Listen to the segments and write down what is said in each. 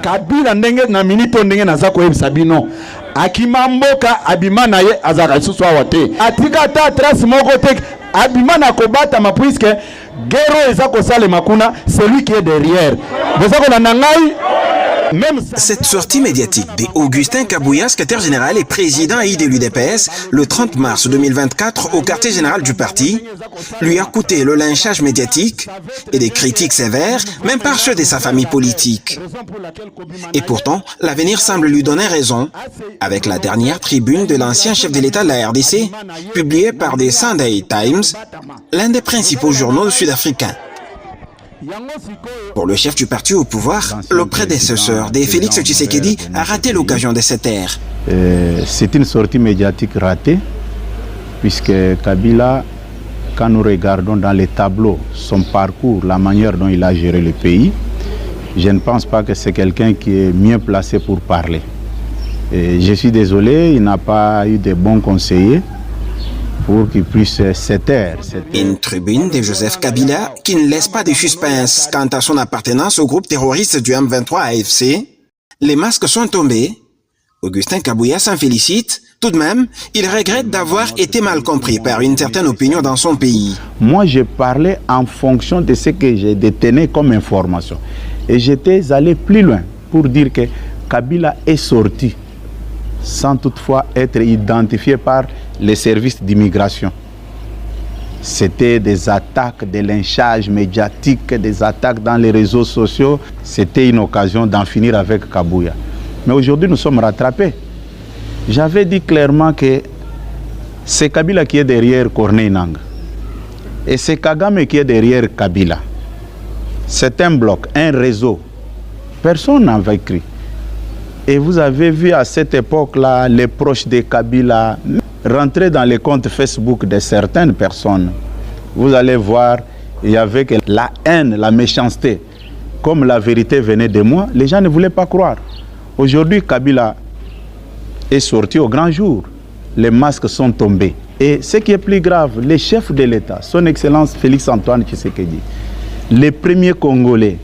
Kabila ndenge na minipo ndenge naza koyebisa bino akima mboka abima na ye azaka susu awa te atika ta trace moko te abima na kobata ma puisque guerre eza kosalema kuna celui qui est derrière boza kolanda ngai. Cette sortie médiatique d'Augustin Kabouya, secrétaire général et président de l'UDPS, le 30 mars 2024 au quartier général du parti, lui a coûté le lynchage médiatique et des critiques sévères, même par ceux de sa famille politique. Et pourtant, l'avenir semble lui donner raison, avec la dernière tribune de l'ancien chef de l'État de la RDC, publiée par The Sunday Times, l'un des principaux journaux sud-africains. Pour le chef du parti au pouvoir, le prédécesseur de Félix Tshisekedi a raté l'occasion de cette ère. C'est une sortie médiatique ratée, puisque Kabila, quand nous regardons dans les tableaux son parcours, la manière dont il a géré le pays, je ne pense pas que c'est quelqu'un qui est mieux placé pour parler. Et je suis désolé, il n'a pas eu de bons conseillers pour qu'il puisse se taire. Une tribune de Joseph Kabila qui ne laisse pas de suspense quant à son appartenance au groupe terroriste du M23 AFC. Les masques sont tombés. Augustin Kabouya s'en félicite. Tout de même, il regrette d'avoir été mal compris par une certaine opinion dans son pays. Moi, je parlais en fonction de ce que j'ai détenu comme information. Et j'étais allé plus loin pour dire que Kabila est sorti sans toutefois être identifié par les services d'immigration. C'était des attaques, des lynchages médiatiques, des attaques dans les réseaux sociaux. C'était une occasion d'en finir avec Kabouya. Mais aujourd'hui, nous sommes rattrapés. J'avais dit clairement que c'est Kabila qui est derrière Corneille Nangaa. Et c'est Kagame qui est derrière Kabila. C'est un bloc, un réseau. Personne n'a vécu. Et vous avez vu à cette époque-là, les proches de Kabila rentrer dans les comptes Facebook de certaines personnes. Vous allez voir, il y avait que la haine, la méchanceté. Comme la vérité venait de moi, les gens ne voulaient pas croire. Aujourd'hui, Kabila est sorti au grand jour. Les masques sont tombés. Et ce qui est plus grave, les chefs de l'État, son Excellence Félix-Antoine Tshisekedi, les premiers Congolais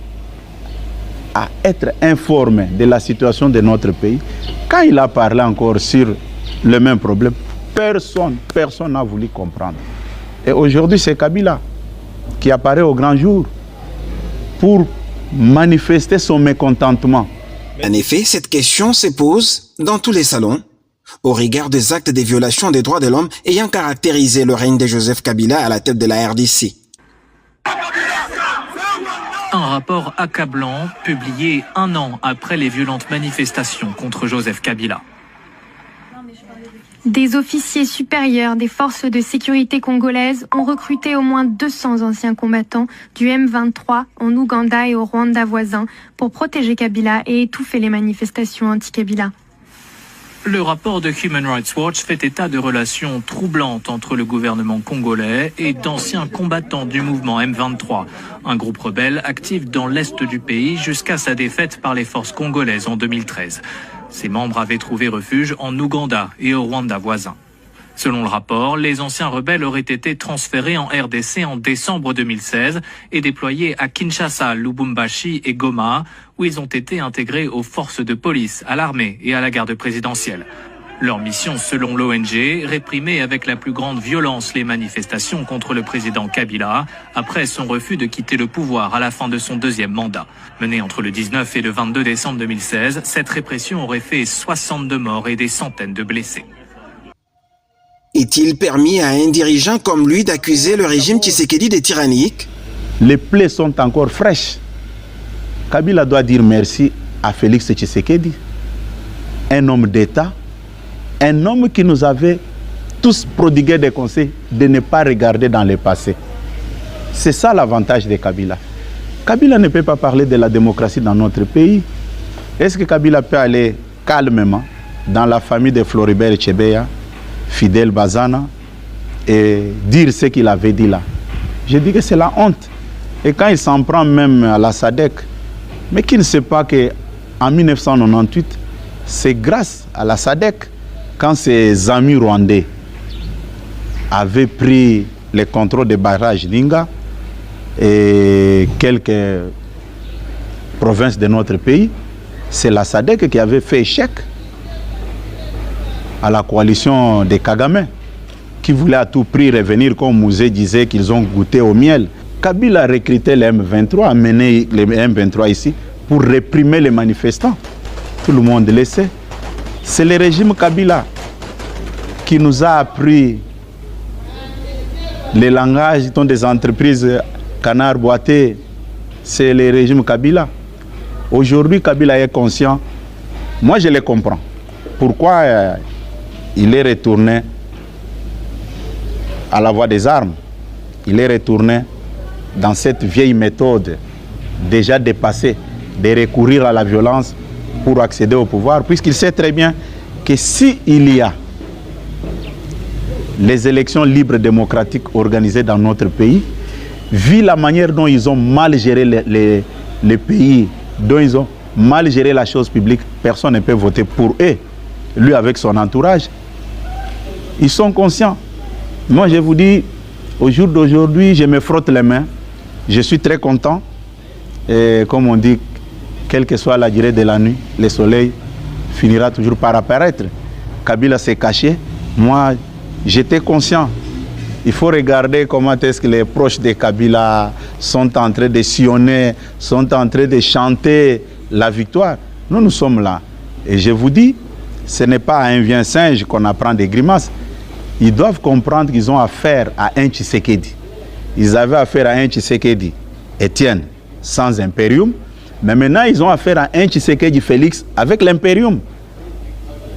à être informés de la situation de notre pays, quand il a parlé encore sur le même problème, personne n'a voulu comprendre. Et aujourd'hui, c'est Kabila qui apparaît au grand jour pour manifester son mécontentement. En effet, cette question se pose dans tous les salons, au regard des actes de violation des droits de l'homme ayant caractérisé le règne de Joseph Kabila à la tête de la RDC. Un rapport accablant, publié un an après les violentes manifestations contre Joseph Kabila. Des officiers supérieurs des forces de sécurité congolaises ont recruté au moins 200 anciens combattants du M23 en Ouganda et au Rwanda voisin pour protéger Kabila et étouffer les manifestations anti-Kabila. Le rapport de Human Rights Watch fait état de relations troublantes entre le gouvernement congolais et d'anciens combattants du mouvement M23, un groupe rebelle actif dans l'est du pays jusqu'à sa défaite par les forces congolaises en 2013. Ses membres avaient trouvé refuge en Ouganda et au Rwanda voisin. Selon le rapport, les anciens rebelles auraient été transférés en RDC en décembre 2016 et déployés à Kinshasa, Lubumbashi et Goma, où ils ont été intégrés aux forces de police, à l'armée et à la garde présidentielle. Leur mission, selon l'ONG, réprimer avec la plus grande violence les manifestations contre le président Kabila après son refus de quitter le pouvoir à la fin de son deuxième mandat. Menée entre le 19 et le 22 décembre 2016, cette répression aurait fait 62 morts et des centaines de blessés. Est-il permis à un dirigeant comme lui d'accuser le régime Tshisekedi de tyrannique? Les plaies sont encore fraîches. Kabila doit dire merci à Félix Tshisekedi, un homme d'État, un homme qui nous avait tous prodigué des conseils de ne pas regarder dans le passé. C'est ça l'avantage de Kabila. Kabila ne peut pas parler de la démocratie dans notre pays. Est-ce que Kabila peut aller calmement dans la famille de Floribert Chebeya, Fidel Bazana, et dire ce qu'il avait dit là? Je dis que c'est la honte. Et quand il s'en prend même à la SADC, mais qui ne sait pas qu'en 1998, c'est grâce à la SADC, quand ses amis rwandais avaient pris le contrôle des barrages d'Inga et quelques provinces de notre pays, c'est la SADC qui avait fait échec à la coalition de Kagame, qui voulait à tout prix revenir, comme Mouzé disait, qu'ils ont goûté au miel. Kabila a recruté les M23, a mené les M23 ici pour réprimer les manifestants. Tout le monde le sait. C'est le régime Kabila qui nous a appris les langages des entreprises Canard Boité. C'est le régime Kabila. Aujourd'hui, Kabila est conscient. Moi, je le comprends. Pourquoi il est retourné à la voie des armes? Il est retourné dans cette vieille méthode déjà dépassée de recourir à la violence pour accéder au pouvoir, puisqu'il sait très bien que s'il y a les élections libres démocratiques organisées dans notre pays, vu la manière dont ils ont mal géré les pays, dont ils ont mal géré la chose publique, personne ne peut voter pour eux. Lui avec son entourage, ils sont conscients. Moi je vous dis, au jour d'aujourd'hui, je me frotte les mains. Je suis très content. Et comme on dit, quelle que soit la durée de la nuit, le soleil finira toujours par apparaître. Kabila s'est caché. Moi, j'étais conscient. Il faut regarder comment est-ce que les proches de Kabila sont en train de sillonner, sont en train de chanter la victoire. Nous sommes là. Et je vous dis, ce n'est pas à un vieux singe qu'on apprend des grimaces. Ils doivent comprendre qu'ils ont affaire à un Tshisekedi. Ils avaient affaire à un Tshisekedi, Étienne, sans impérium. Mais maintenant, ils ont affaire à un Tshisekedi Félix avec l'impérium.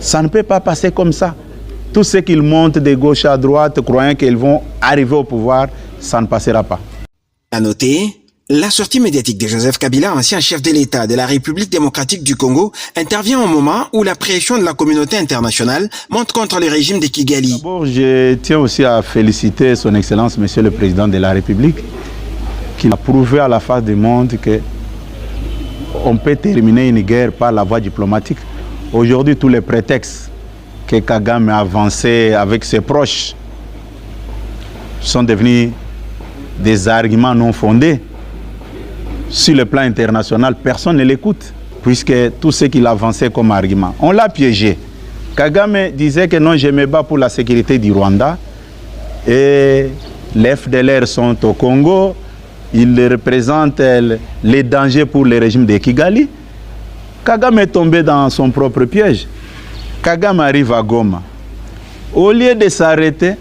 Ça ne peut pas passer comme ça. Tout ce qu'ils montent de gauche à droite, croyant qu'ils vont arriver au pouvoir, ça ne passera pas. À noter, la sortie médiatique de Joseph Kabila, ancien chef de l'État de la République démocratique du Congo, intervient au moment où la pression de la communauté internationale monte contre le régime de Kigali. D'abord, je tiens aussi à féliciter son Excellence, Monsieur le Président de la République, qui a prouvé à la face du monde qu'on peut terminer une guerre par la voie diplomatique. Aujourd'hui, tous les prétextes que Kagame a avancés avec ses proches sont devenus des arguments non fondés. Sur le plan international, personne ne l'écoute, puisque tout ce qu'il avançait comme argument, on l'a piégé. Kagame disait que non, je me bats pour la sécurité du Rwanda, et les FDLR sont au Congo, ils représentent les dangers pour le régime de Kigali. Kagame est tombé dans son propre piège. Kagame arrive à Goma. Au lieu de s'arrêter,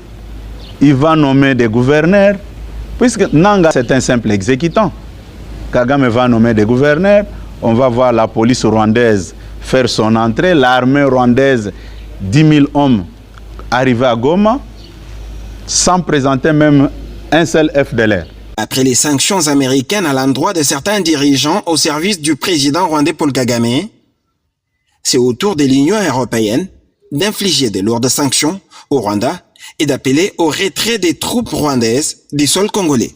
il va nommer des gouverneurs, puisque Nanga, c'est un simple exécutant. Kagame va nommer des gouverneurs, on va voir la police rwandaise faire son entrée, l'armée rwandaise, 10 000 hommes, arriver à Goma, sans présenter même un seul FDLR. Après les sanctions américaines à l'endroit de certains dirigeants au service du président rwandais Paul Kagame, c'est au tour de l'Union européenne d'infliger de lourdes sanctions au Rwanda et d'appeler au retrait des troupes rwandaises du sol congolais.